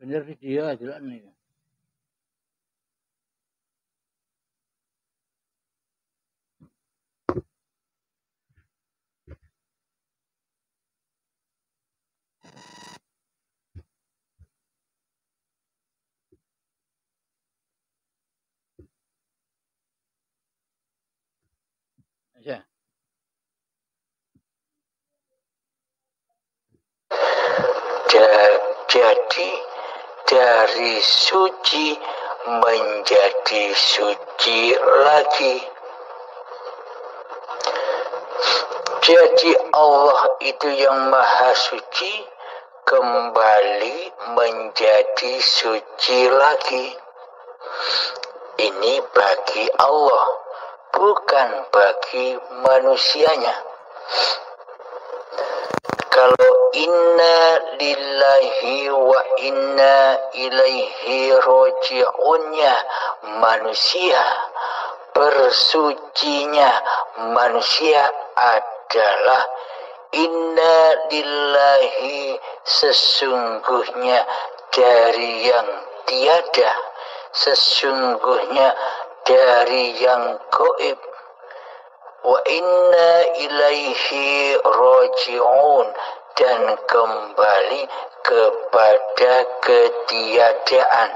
bener video jelas nih. Ya. Jadi dari suci menjadi suci lagi. Jadi Allah itu yang maha suci kembali menjadi suci lagi. Ini bagi Allah, bukan bagi manusianya. Kalau inna lillahi wa inna ilaihi roji'unnya manusia, bersucinya manusia adalah inna lillahi, sesungguhnya dari yang tiada, sesungguhnya dari yang gaib. Wa inna ilaihi roji'un, dan kembali kepada ketiadaan,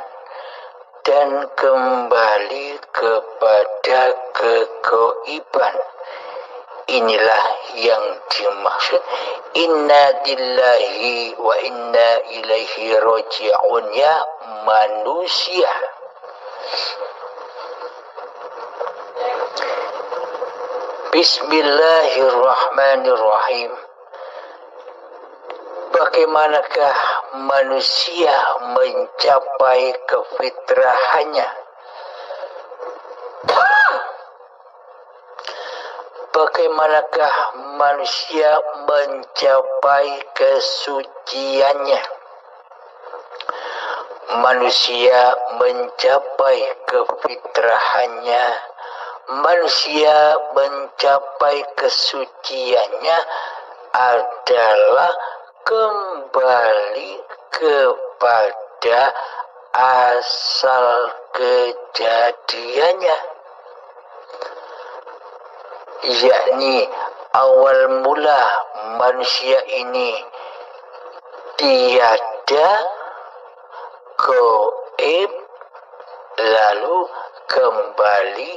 dan kembali kepada kegaiban. Inilah yang dimaksud inna lillahi wa inna ilaihi roji'un, ya manusia. Bismillahirrahmanirrahim. Bagaimanakah manusia mencapai kefitrahannya? Bagaimanakah manusia mencapai kesuciannya? Manusia mencapai kefitrahannya, manusia mencapai kesuciannya adalah kembali kepada asal kejadiannya, yakni awal mula manusia ini tiada, gaib, lalu kembali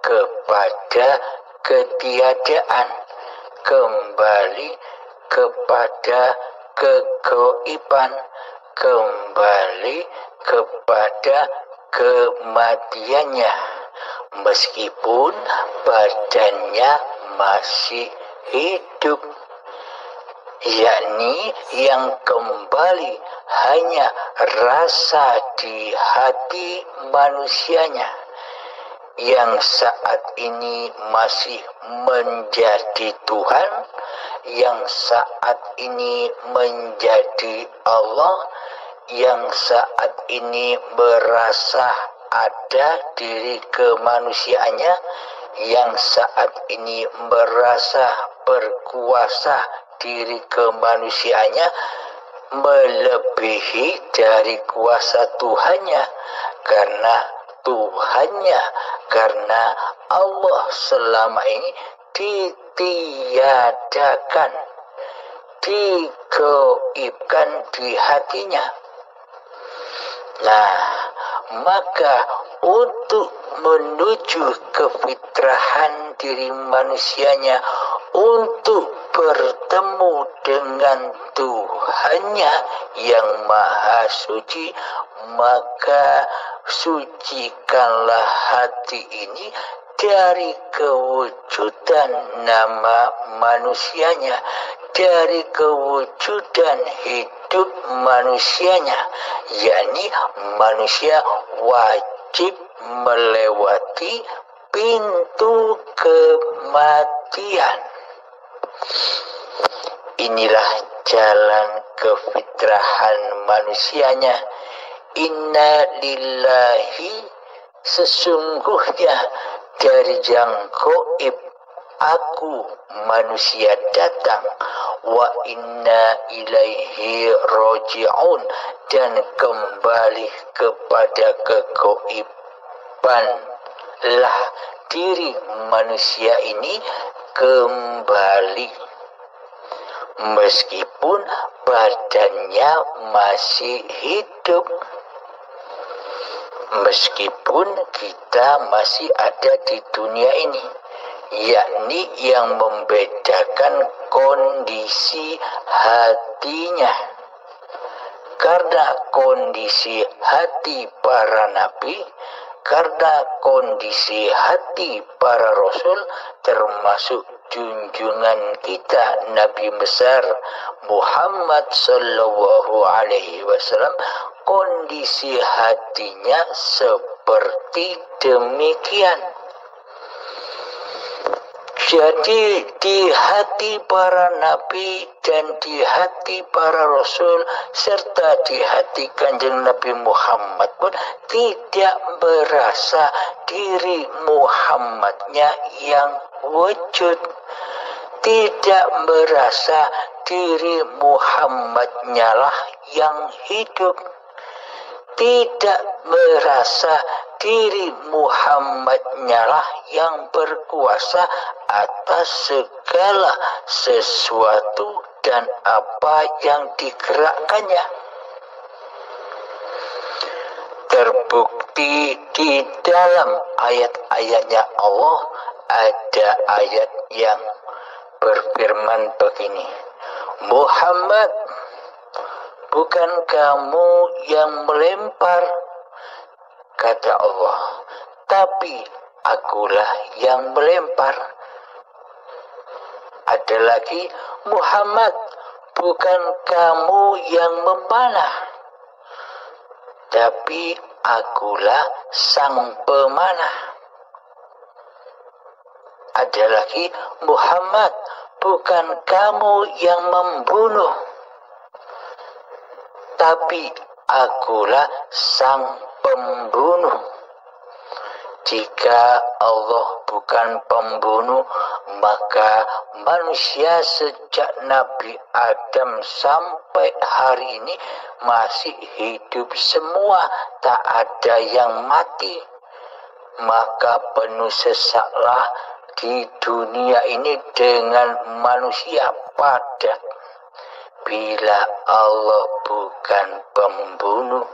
kepada ketiadaan, kembali kepada kegaiban, kembali kepada kematiannya, meskipun badannya masih hidup, yakni yang kembali hanya rasa di hati manusianya, yang saat ini masih menjadi Tuhan, yang saat ini menjadi Allah, yang saat ini merasa ada diri kemanusiaannya, yang saat ini merasa berkuasa diri kemanusiaannya, melebihi dari kuasa Tuhannya, karena Tuhannya, karena Allah selama ini ditiadakan, digaibkan di hatinya. Nah, maka untuk menuju kefitrahan diri manusianya, untuk bertemu dengan Tuhannya yang maha suci, maka sucikanlah hati ini dari kewujudan nama manusianya, dari kewujudan hidup manusianya, yakni manusia wajib melewati pintu kematian. Inilah jalan kefitrahan manusianya. Inna lillahi, sesungguhnya dari yang gaib aku manusia datang, wa inna ilaihi roji'un, dan kembali kepada kegoiban lah diri manusia ini kembali, meskipun badannya masih hidup, meskipun kita masih ada di dunia ini. Yakni yang membedakan kondisi hatinya. Karena kondisi hati para nabi, karena kondisi hati para rasul, termasuk junjungan kita Nabi besar Muhammad sallallahu alaihi wasallam, kondisi hatinya seperti demikian. Jadi di hati para nabi dan di hati para rasul serta di hati Kanjeng Nabi Muhammad pun tidak berasa diri Muhammadnya yang wujud, tidak berasa diri Muhammadnya lah yang hidup, tidak merasa diri Muhammadnya lah yang berkuasa atas segala sesuatu dan apa yang digerakkannya. Terbukti di dalam ayat-ayatnya Allah, ada ayat yang berfirman begini, Muhammad, bukan kamu yang melempar, kata Allah, tapi akulah yang melempar. Ada lagi, Muhammad, bukan kamu yang memanah, tapi akulah sang pemanah. Ada lagi, Muhammad, bukan kamu yang membunuh, tapi akulah sang pembunuh. Jika Allah bukan pembunuh, maka manusia sejak Nabi Adam sampai hari ini masih hidup semua, tak ada yang mati. Maka penuh sesaklah di dunia ini dengan manusia padat. Bila Allah bukan pembunuh,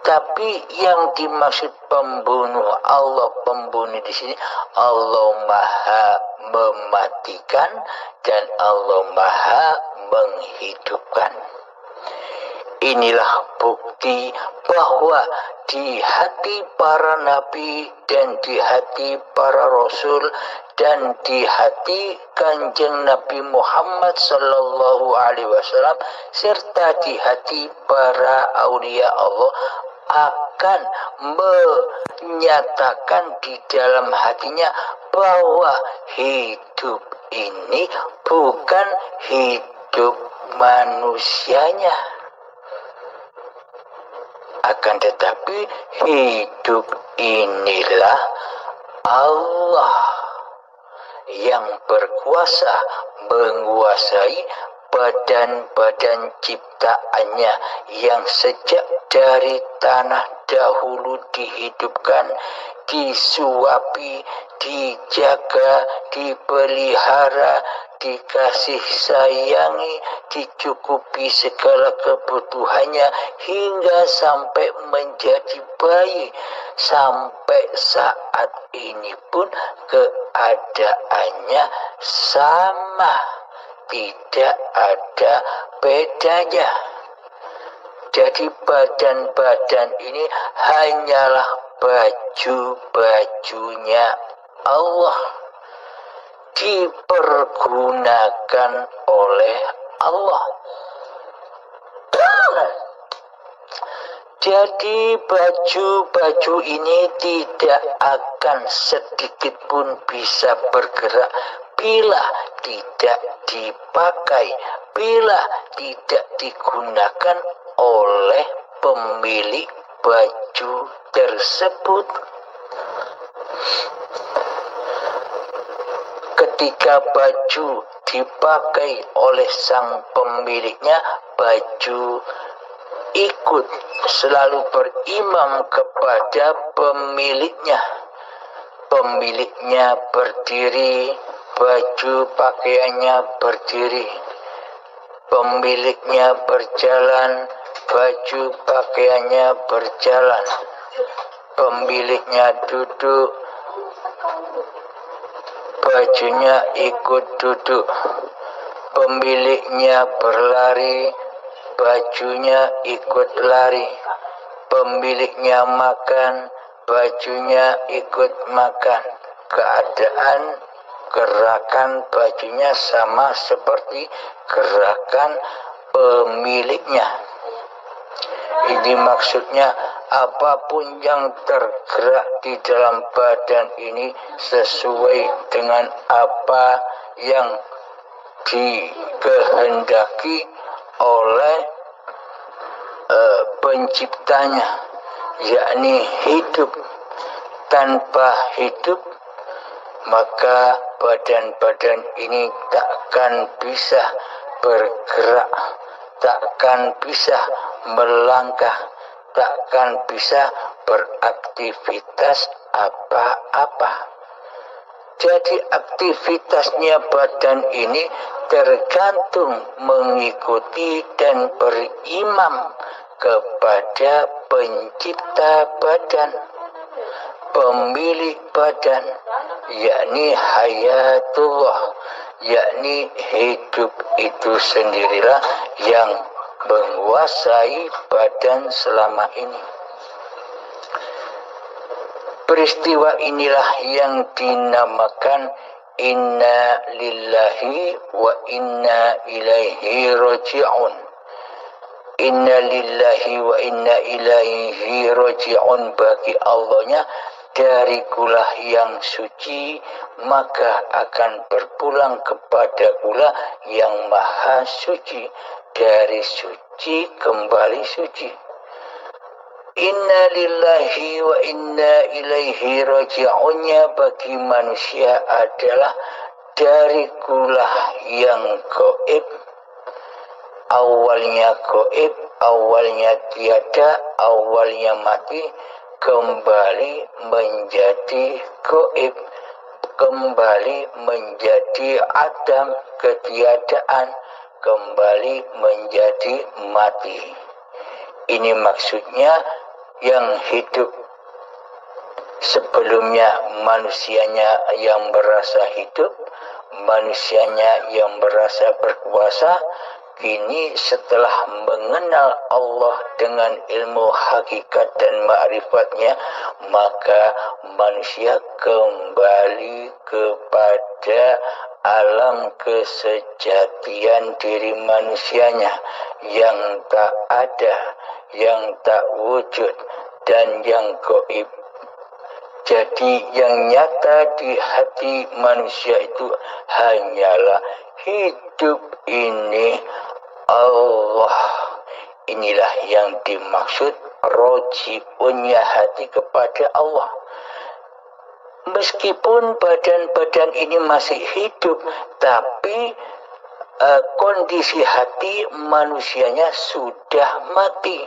tapi yang dimaksud pembunuh, Allah pembunuh di sini, Allah Maha mematikan dan Allah Maha menghidupkan. Inilah bukti bahwa di hati para nabi dan di hati para rasul dan di hati Kanjeng Nabi Muhammad sallallahu alaihi wasallam serta di hati para aulia Allah akan menyatakan di dalam hatinya bahwa hidup ini bukan hidup manusianya, akan tetapi hidup inilah Allah yang berkuasa menguasai badan-badan ciptaannya yang sejak dari tanah dahulu dihidupkan, disuapi, dijaga, dipelihara, dikasih sayangi, dicukupi segala kebutuhannya hingga sampai menjadi bayi. Sampai saat ini pun keadaannya sama, tidak ada bedanya. Jadi badan-badan ini hanyalah baju-bajunya Allah, dipergunakan oleh Allah. Jadi baju-baju ini tidak akan sedikit pun bisa bergerak bila tidak dipakai, bila tidak digunakan oleh pemilik baju tersebut. ketika baju dipakai oleh sang pemiliknya, baju ikut selalu berimam kepada pemiliknya. Pemiliknya berdiri, baju pakaiannya berdiri. Pemiliknya berjalan, baju pakaiannya berjalan. Pemiliknya duduk, bajunya ikut duduk. Pemiliknya berlari, bajunya ikut lari. Pemiliknya makan, bajunya ikut makan. Keadaan gerakan bajunya sama seperti gerakan pemiliknya. Ini maksudnya apapun yang tergerak di dalam badan ini sesuai dengan apa yang dikehendaki oleh penciptanya, yakni hidup. Tanpa hidup, maka badan-badan ini takkan bisa bergerak, takkan bisa melangkah, takkan bisa beraktivitas apa-apa. Jadi aktivitasnya badan ini tergantung mengikuti dan berimam kepada pencipta badan, pemilik badan, yakni hayatullah, yakni hidup itu sendirilah yang menguasai badan selama ini. Peristiwa inilah yang dinamakan inna lillahi wa inna ilaihi raji'un. Inna lillahi wa inna ilaihi raji'un, bagi Allahnya darikulah yang suci, maka akan berpulang kepada kula yang maha suci. Dari suci kembali suci. Inna lillahi wa inna ilaihi raji'unnya bagi manusia adalah darikulah yang gaib. Awalnya gaib, awalnya tiada, awalnya mati, kembali menjadi gaib, kembali menjadi adam, ketiadaan, kembali menjadi mati. Ini maksudnya yang hidup sebelumnya manusianya yang merasa hidup, manusianya yang merasa berkuasa. Kini setelah mengenal Allah dengan ilmu hakikat dan ma'rifatnya, maka manusia kembali kepada alam kesejatian diri manusianya yang tak ada, yang tak wujud, dan yang gaib. Jadi yang nyata di hati manusia itu hanyalah hidup ini Allah. Inilah yang dimaksud rojiunnya hati kepada Allah. Meskipun badan-badan ini masih hidup, tapi kondisi hati manusianya sudah mati,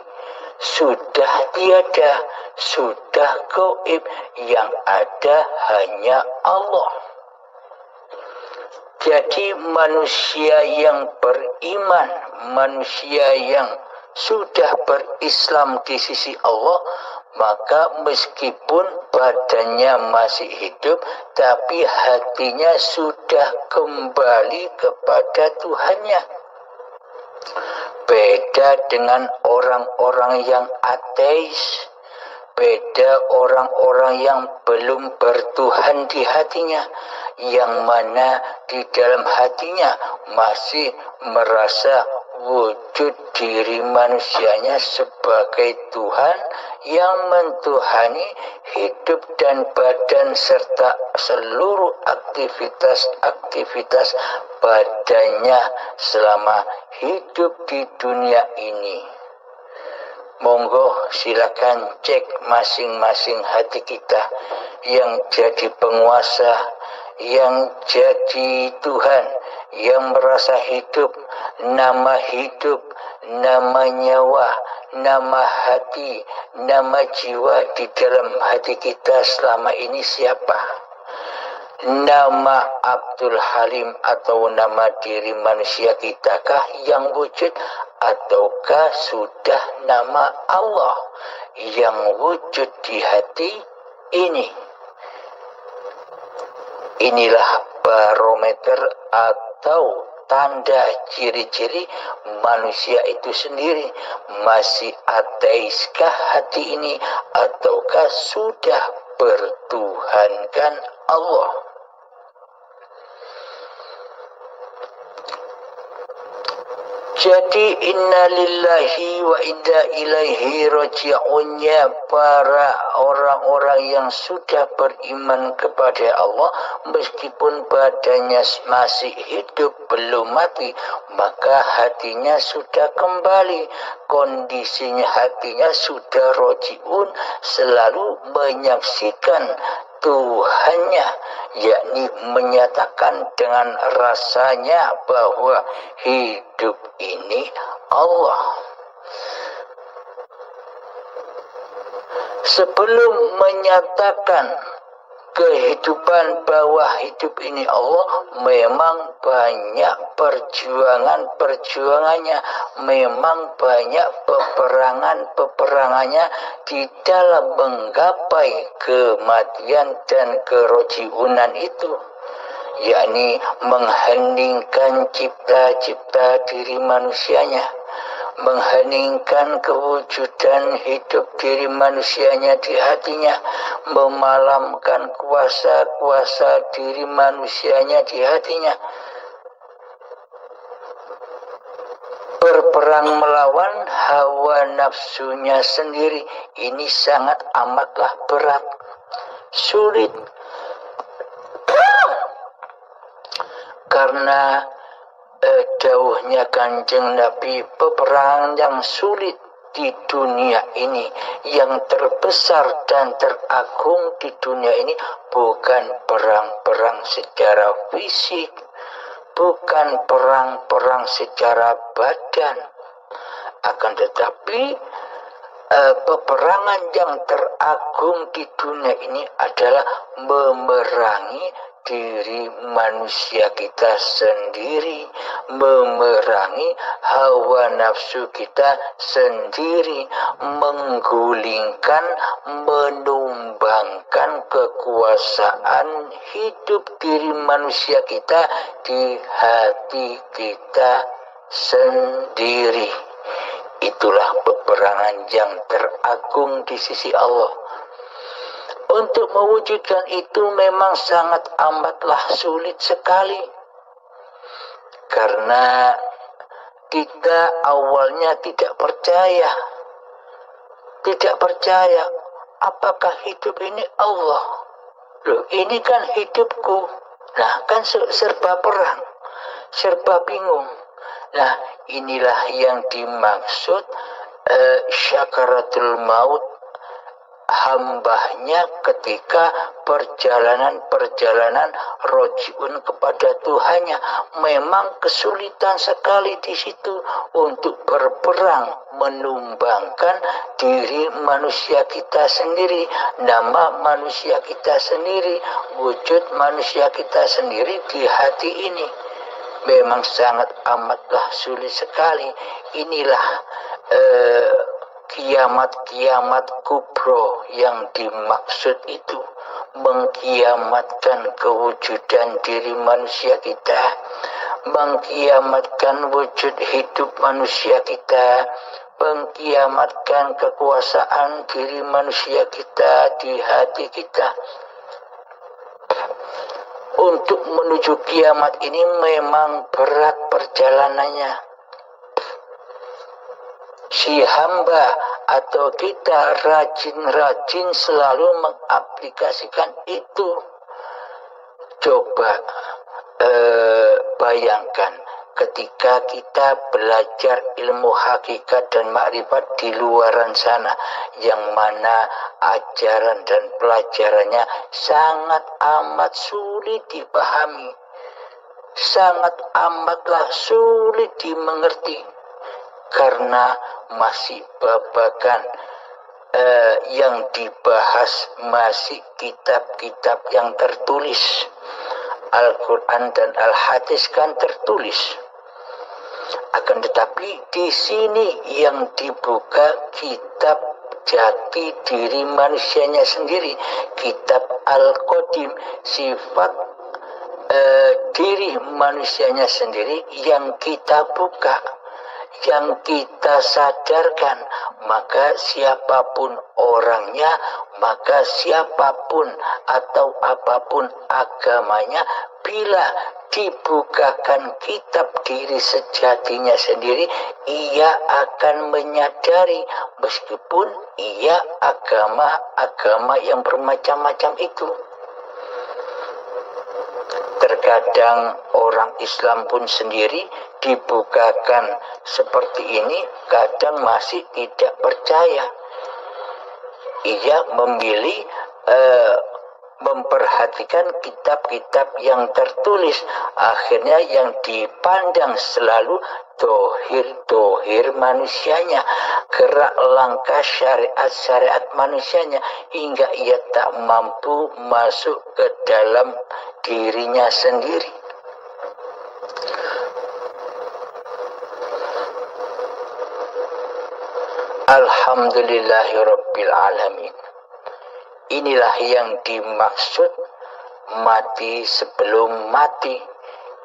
sudah tiada, sudah gaib. Yang ada hanya Allah. Jadi manusia yang beriman, manusia yang sudah berislam di sisi Allah, maka meskipun badannya masih hidup, tapi hatinya sudah kembali kepada Tuhannya. Beda dengan orang-orang yang ateis, beda orang-orang yang belum bertuhan di hatinya, yang mana di dalam hatinya masih merasa wujud diri manusianya sebagai Tuhan yang mentuhani hidup dan badan serta seluruh aktivitas-aktivitas badannya selama hidup di dunia ini. Monggo silakan cek masing-masing hati kita yang jadi penguasa, yang jadi Tuhan, yang merasa hidup, nama nyawa, nama hati, nama jiwa di dalam hati kita selama ini siapa? Nama Abdul Halim atau nama diri manusia kitakah yang wujud, ataukah sudah nama Allah yang wujud di hati ini? Inilah barometer atau tanda ciri-ciri manusia itu sendiri. Masih ateiskah hati ini, ataukah sudah bertuhankan Allah? Jadi innalillahi wa inna ilaihi raji'unnya para orang-orang yang sudah beriman kepada Allah, meskipun badannya masih hidup belum mati, maka hatinya sudah kembali, kondisinya hatinya sudah raji'un, selalu menyaksikan Tuhannya, yakni menyatakan dengan rasanya bahwa hidup ini Allah. Sebelum menyatakan kehidupan bahwa hidup ini Allah, memang banyak perjuangannya, memang banyak peperangannya di dalam menggapai kematian dan kerojiunan itu, yakni mengheningkan cipta-cipta diri manusianya, mengheningkan kewujudan hidup diri manusianya di hatinya, memalamkan kuasa-kuasa diri manusianya di hatinya, berperang melawan hawa nafsunya sendiri. Ini sangat amatlah berat, sulit, karena dawuhnya Kanjeng Nabi, peperangan yang sulit di dunia ini, yang terbesar dan teragung di dunia ini, bukan perang-perang secara fisik, bukan perang-perang secara badan, akan tetapi peperangan yang teragung di dunia ini adalah memerangi diri manusia kita sendiri, memerangi hawa nafsu kita sendiri, menggulingkan, menumbangkan kekuasaan hidup diri manusia kita di hati kita sendiri. Itulah peperangan yang teragung di sisi Allah. Untuk mewujudkan itu memang sangat amatlah sulit sekali, karena kita awalnya tidak percaya apakah hidup ini Allah. Loh, ini kan hidupku. Nah, kan serba perang, serba bingung. Nah, inilah yang dimaksud syakaratul maut, hambanya ketika perjalanan rojiun kepada Tuhannya. Memang kesulitan sekali di situ untuk berperang, menumbangkan diri manusia kita sendiri, nama manusia kita sendiri, wujud manusia kita sendiri di hati ini. Memang sangat amatlah sulit sekali. Inilah kiamat-kiamat kubro yang dimaksud itu, mengkiamatkan kewujudan diri manusia kita, mengkiamatkan wujud hidup manusia kita, mengkiamatkan kekuasaan diri manusia kita di hati kita. Untuk menuju kiamat ini memang berat perjalanannya. Si hamba atau kita rajin-rajin selalu mengaplikasikan itu. Coba bayangkan ketika kita belajar ilmu hakikat dan makrifat di luaran sana, yang mana ajaran dan pelajarannya sangat amat sulit dipahami, sangat amatlah sulit dimengerti, karena masih babakan yang dibahas masih kitab-kitab yang tertulis. Al-Quran dan Al-Hadis kan tertulis. Akan tetapi di sini yang dibuka kitab jati diri manusianya sendiri, kitab Al-Qadim, sifat diri manusianya sendiri yang kita buka, yang kita sadarkan. Maka siapapun orangnya, maka siapapun atau apapun agamanya, bila dibukakan kitab diri sejatinya sendiri, ia akan menyadari, meskipun ia agama yang bermacam-macam itu. Terkadang orang Islam pun sendiri dibukakan seperti ini, kadang masih tidak percaya. Ia memilih memperhatikan kitab-kitab yang tertulis. Akhirnya yang dipandang selalu dohir manusianya, gerak langkah syariat manusianya, hingga ia tak mampu masuk ke dalam dirinya sendiri. Alhamdulillahirabbil alamin. Inilah yang dimaksud mati sebelum mati.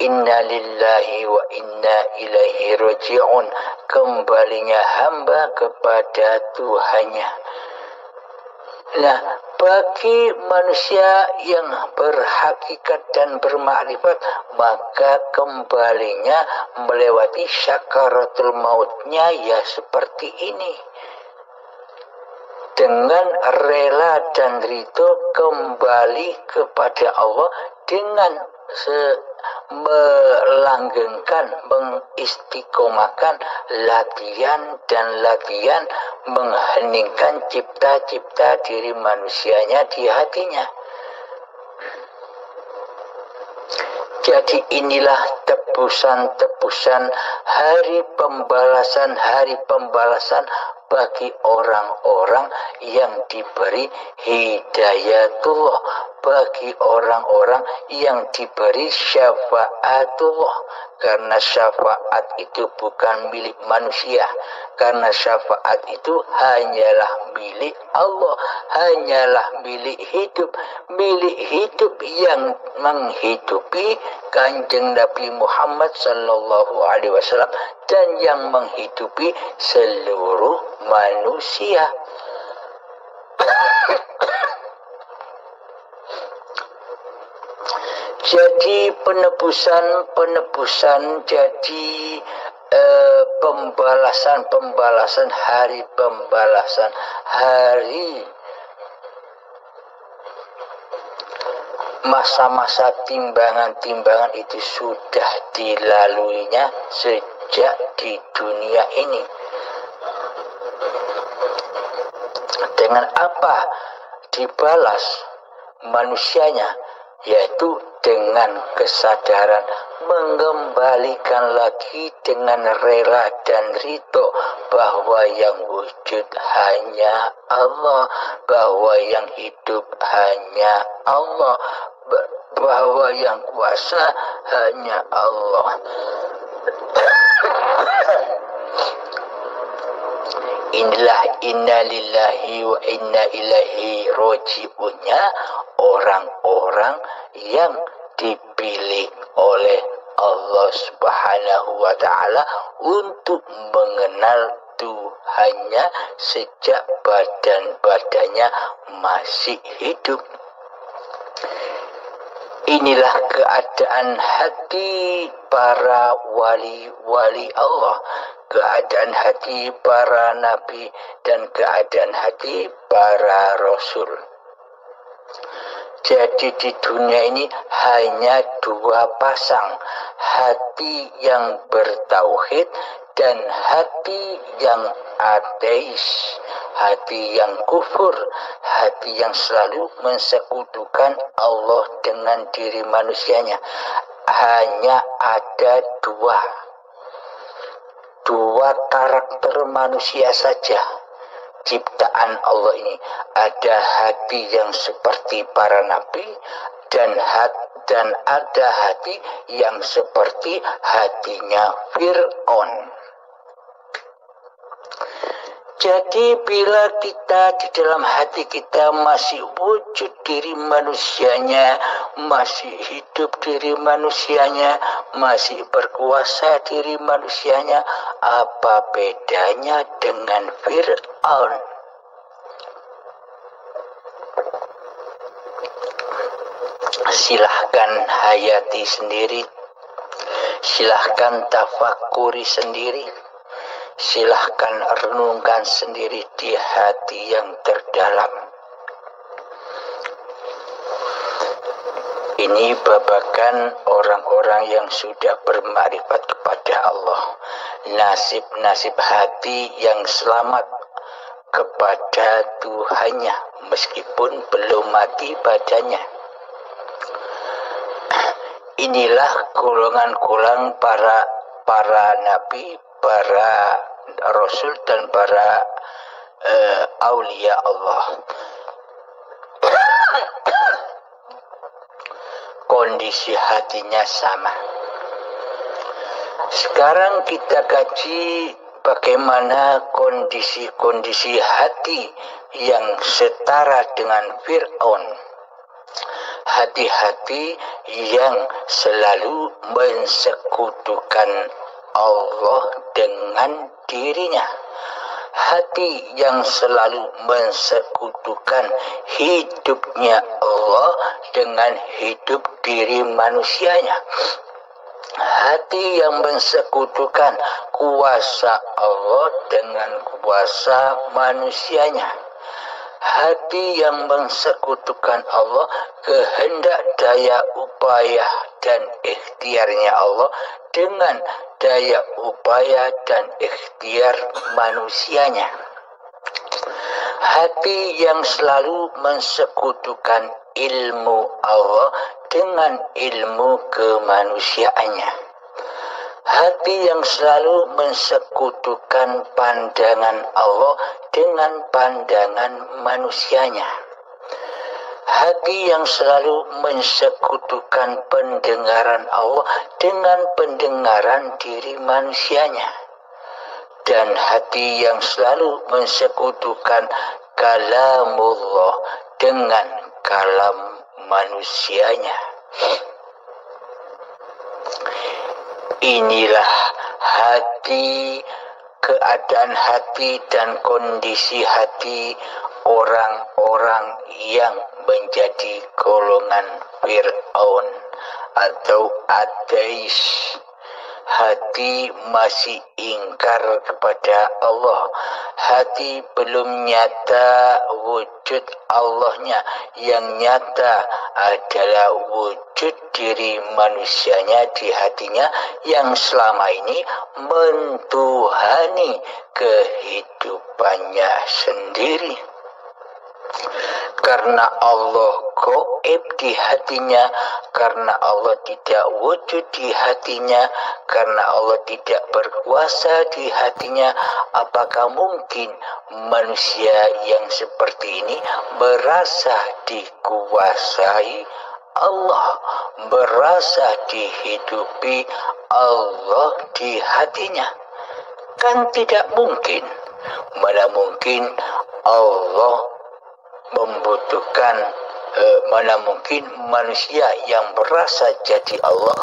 Inna lillahi wa inna ilaihi raji'un. Kembalinya hamba kepada Tuhannya. Nah, bagi manusia yang berhakikat dan bermakrifat, maka kembalinya melewati syakaratul mautnya ya seperti ini. Dengan rela dan ridho kembali kepada Allah, dengan melanggengkan, mengistiqomahkan latihan dan latihan, mengheningkan cipta-cipta diri manusianya di hatinya. Jadi inilah tebusan-tebusan hari pembalasan bagi orang-orang yang diberi hidayatullah, bagi orang-orang yang diberi syafaatullah. Karena syafaat itu bukan milik manusia, karena syafaat itu hanyalah milik Allah, hanyalah milik hidup yang menghidupi Kanjeng Nabi Muhammad sallallahu alaihi wasallam dan yang menghidupi seluruh manusia. Jadi penebusan jadi pembalasan hari masa-masa timbangan itu sudah dilaluinya sejak di dunia ini. Dengan apa dibalas manusianya? Yaitu dengan kesadaran, mengembalikan lagi dengan rela dan ridho bahwa yang wujud hanya Allah, bahwa yang hidup hanya Allah, bahwa yang kuasa hanya Allah. Inilah inna lillahi wa inna ilaihi raji'unnya orang-orang yang dipilih oleh Allah Subhanahu wa ta'ala untuk mengenal Tuhannya sejak badan-badannya masih hidup. Inilah keadaan hati para wali-wali Allah, keadaan hati para nabi, dan keadaan hati para rasul. Jadi di dunia ini hanya dua pasang, hati yang bertauhid dan hati yang ateis, hati yang kufur, hati yang selalu mensekutukan Allah dengan diri manusianya. Hanya ada dua karakter manusia saja ciptaan Allah ini. Ada hati yang seperti para nabi dan ada hati yang seperti hatinya Fir'aun. Jadi bila kita di dalam hati kita masih wujud diri manusianya, masih hidup diri manusianya, masih berkuasa diri manusianya, apa bedanya dengan Fir'aun? Silahkan hayati sendiri, silahkan tafakuri sendiri, silahkan renungkan sendiri di hati yang terdalam. Ini babakan orang-orang yang sudah bermakrifat kepada Allah. Nasib-nasib hati yang selamat kepada Tuhannya meskipun belum mati badannya. Inilah golongan-golongan para nabi, para rasul dan para aulia Allah. Kondisi hatinya sama. Sekarang kita kaji bagaimana kondisi hati yang setara dengan Fir'aun. Hati-hati yang selalu mensekutukan Allah dengan dirinya. Hati yang selalu mensekutukan hidupnya Allah dengan hidup diri manusianya. Hati yang mensekutukan kuasa Allah dengan kuasa manusianya. Hati yang mensekutukan Allah, kehendak, daya, upaya, dan ikhtiarnya Allah dengan daya, upaya, dan ikhtiar manusianya. Hati yang selalu mensekutukan ilmu Allah dengan ilmu kemanusiaannya. Hati yang selalu mensekutukan pandangan Allah dengan pandangan manusianya. Hati yang selalu mensekutukan pendengaran Allah dengan pendengaran diri manusianya. Dan hati yang selalu mensekutukan kalamullah dengan kalam manusianya. Inilah hati, keadaan hati dan kondisi hati orang-orang yang menjadi golongan Fir'aun atau ateis. Hati masih ingkar kepada Allah. Hati belum nyata wujud Allahnya. Yang nyata adalah wujud diri manusianya di hatinya yang selama ini mentuhani kehidupannya sendiri. Karena Allah gaib di hatinya, karena Allah tidak wujud di hatinya, karena Allah tidak berkuasa di hatinya, apakah mungkin manusia yang seperti ini merasa dikuasai Allah, merasa dihidupi Allah di hatinya? Kan tidak mungkin. Mana mungkin Allah membutuhkan, mana mungkin manusia yang merasa jadi Allah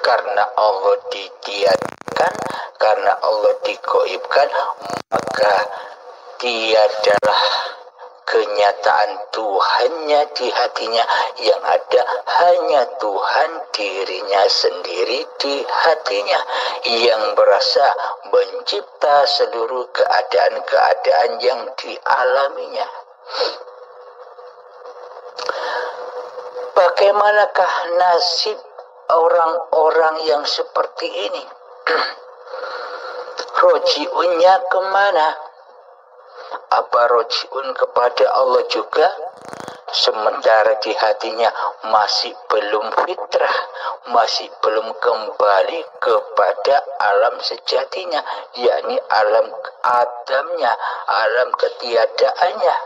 karena Allah ditiadakan, karena Allah digoibkan, maka tiadalah kenyataan Tuhannya di hatinya, yang ada hanya Tuhan dirinya sendiri di hatinya, yang berasa mencipta seluruh keadaan-keadaan yang dialaminya. Bagaimanakah nasib orang-orang yang seperti ini? Roji'unnya kemana? Apa roji'un kepada Allah juga? Sementara di hatinya masih belum fitrah, masih belum kembali kepada alam sejatinya, yakni alam adamnya, alam ketiadaannya.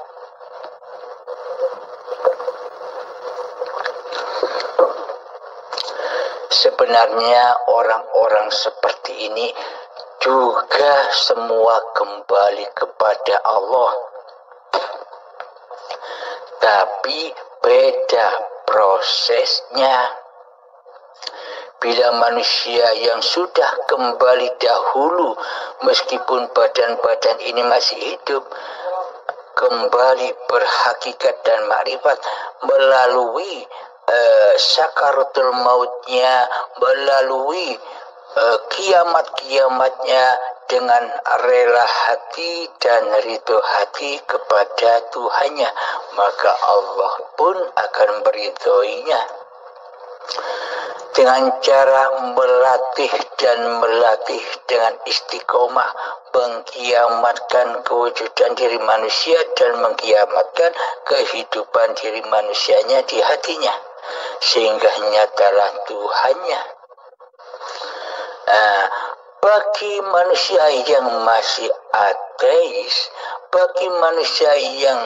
Sebenarnya orang-orang seperti ini juga semua kembali kepada Allah, tapi beda prosesnya. Bila manusia yang sudah kembali dahulu, meskipun badan-badan ini masih hidup, kembali berhakikat dan makrifat melalui sakaratul mautnya, melalui kiamat-kiamatnya, dengan rela hati dan ridho hati kepada Tuhannya, maka Allah pun akan meridhoinya dengan cara melatih dengan istiqomah, mengkiamatkan kewujudan diri manusia dan mengkiamatkan kehidupan diri manusianya di hatinya, sehingga nyatalah Tuhannya. Bagi manusia yang masih ateis, bagi manusia yang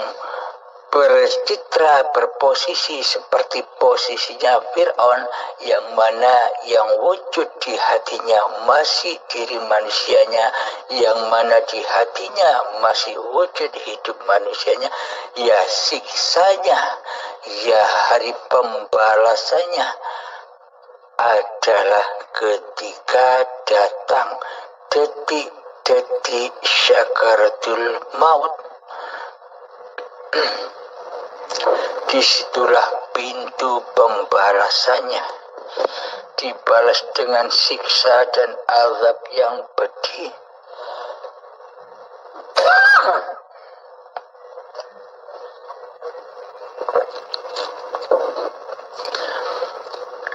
bercitra, berposisi seperti posisinya Fir'aun, yang mana yang wujud di hatinya masih diri manusianya, yang mana di hatinya masih wujud hidup manusianya, ya siksanya, ya hari pembalasannya adalah ketika datang detik-detik syakaratul maut. Disitulah pintu pembalasannya, dibalas dengan siksa dan azab yang pedih.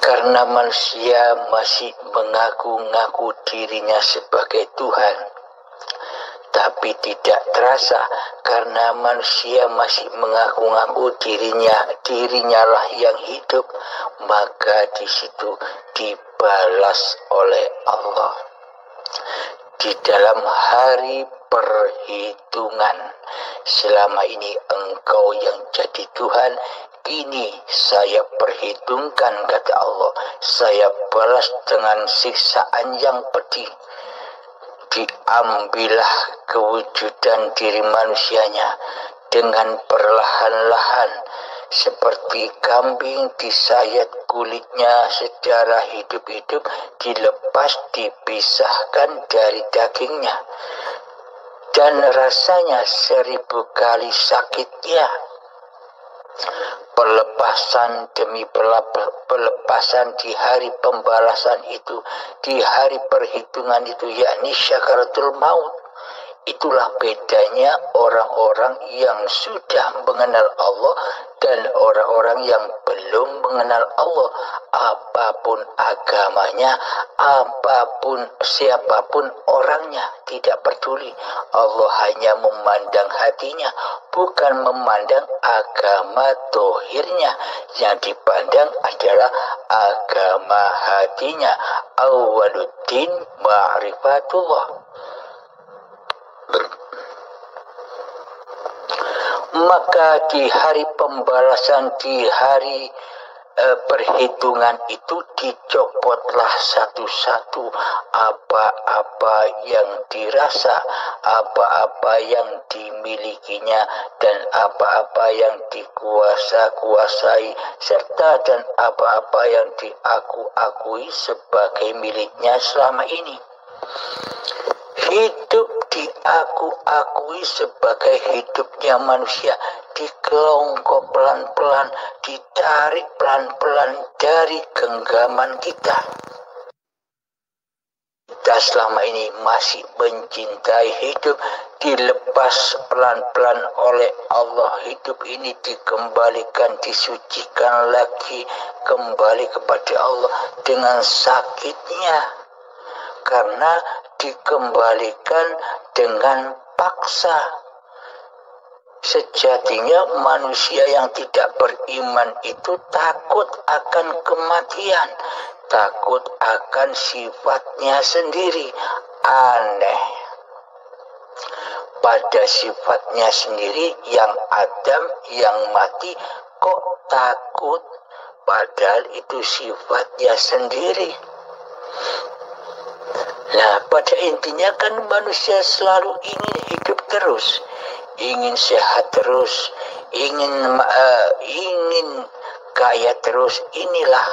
Karena manusia masih mengaku-ngaku dirinya sebagai Tuhan, tapi tidak terasa karena manusia masih mengaku-ngaku dirinya lah yang hidup, maka di situ dibalas oleh Allah di dalam hari perhitungan. Selama ini engkau yang jadi Tuhan, ini saya perhitungkan, kata Allah, saya balas dengan siksaan yang pedih. Diambillah kewujudan diri manusianya dengan perlahan-lahan, seperti kambing disayat kulitnya secara hidup-hidup, dilepas, dipisahkan dari dagingnya, dan rasanya 1000 kali sakitnya. Pelepasan demi pelepasan di hari pembalasan itu, di hari perhitungan itu, yakni syakaratul maut. Itulah bedanya orang-orang yang sudah mengenal Allah dan orang-orang yang belum mengenal Allah. Apapun agamanya, apapun siapapun orangnya, tidak peduli. Allah hanya memandang hatinya, bukan memandang agama dohirnya. Yang dipandang adalah agama hatinya. Awaluddin ma'rifatullah. Maka di hari pembalasan, di hari perhitungan itu, dicopotlah satu-satu apa-apa yang dirasa, apa-apa yang dimilikinya, dan apa-apa yang dikuasai, serta dan apa-apa yang diakui sebagai miliknya selama ini. hidup diakui sebagai hidupnya manusia, dikelongkok pelan-pelan, ditarik pelan-pelan dari genggaman kita. Kita selama ini masih mencintai hidup, dilepas pelan-pelan oleh Allah. Hidup ini dikembalikan, disucikan lagi, kembali kepada Allah dengan sakitnya, karena dikembalikan dengan paksa. Sejatinya manusia yang tidak beriman itu takut akan kematian, takut akan sifatnya sendiri. Aneh, pada sifatnya sendiri yang Adam, yang mati, kok takut, padahal itu sifatnya sendiri. Nah, pada intinya kan manusia selalu ingin hidup terus, ingin sehat terus, ingin kaya terus. Inilah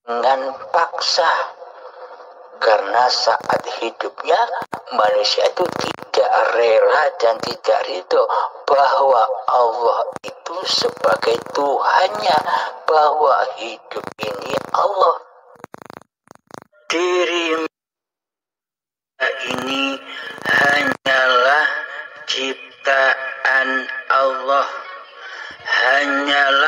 dengan paksa, karena saat hidupnya manusia itu tidak rela dan tidak ridho bahwa Allah itu sebagai Tuhannya, bahwa hidup ini Allah. Diri ini hanyalah ciptaan Allah, hanyalah